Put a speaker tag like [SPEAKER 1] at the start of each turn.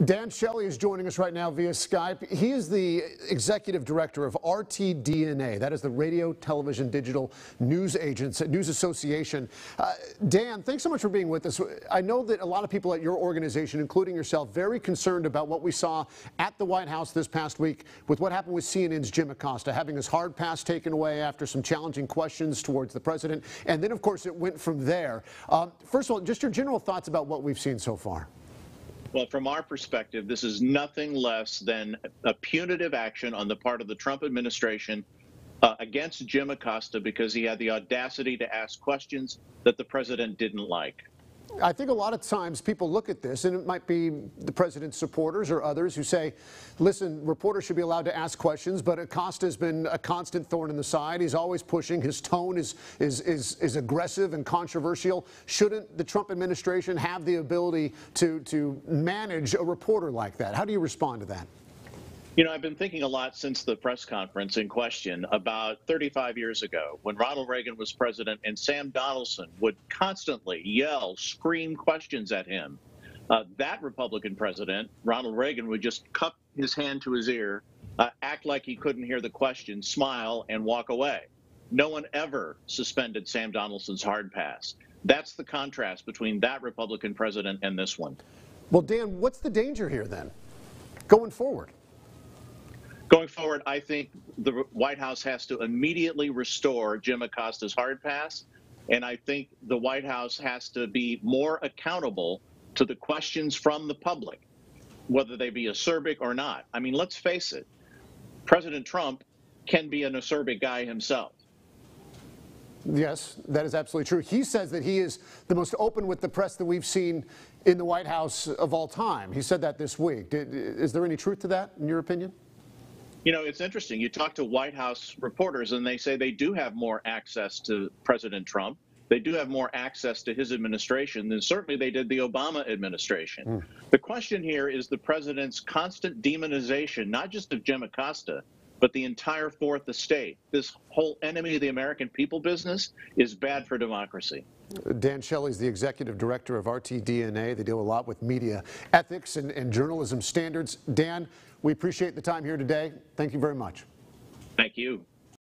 [SPEAKER 1] Dan Shelley is joining us right now via Skype. He is the executive director of RTDNA. That is the Radio, Television, Digital News Association. Dan, thanks so much for being with us. I know that a lot of people at your organization, including yourself, very concerned about what we saw at the White House this past week with what happened with CNN's Jim Acosta, having his hard pass taken away after some challenging questions towards the president. And then, of course, it went from there. First of all, just your general thoughts about what we've seen so far.
[SPEAKER 2] Well, from our perspective, this is nothing less than a punitive action on the part of the Trump administration against Jim Acosta because he had the audacity to ask questions that the president didn't like.
[SPEAKER 1] I think a lot of times people look at this, and it might be the president's supporters or others who say, listen, reporters should be allowed to ask questions, but Acosta has been a constant thorn in the side. He's always pushing. His tone is aggressive and controversial. Shouldn't the Trump administration have the ability to manage a reporter like that? How do you respond to that?
[SPEAKER 2] You know, I've been thinking a lot since the press conference in question about 35 years ago when Ronald Reagan was president and Sam Donaldson would constantly yell, scream questions at him. That Republican president, Ronald Reagan, would just cup his hand to his ear, act like he couldn't hear the question, smile, and walk away. No one ever suspended Sam Donaldson's hard pass. That's the contrast between that Republican president and this one.
[SPEAKER 1] Well, Dan, what's the danger here then, going forward?
[SPEAKER 2] Going forward, I think the White House has to immediately restore Jim Acosta's hard pass, and I think the White House has to be more accountable to the questions from the public, whether they be acerbic or not. I mean, let's face it, President Trump can be an acerbic guy himself.
[SPEAKER 1] Yes, that is absolutely true. He says that he is the most open with the press that we've seen in the White House of all time. He said that this week. Is there any truth to that, in your opinion?
[SPEAKER 2] You know, it's interesting. You talk to White House reporters and they say they do have more access to President Trump. They do have more access to his administration than certainly they did the Obama administration. The question here is the president's constant demonization, not just of Jim Acosta, but the entire fourth estate. This whole enemy of the American people business is bad for democracy.
[SPEAKER 1] Dan Shelley is the executive director of RTDNA. They deal a lot with media ethics and journalism standards. Dan, we appreciate the time here today. Thank you very much.
[SPEAKER 2] Thank you.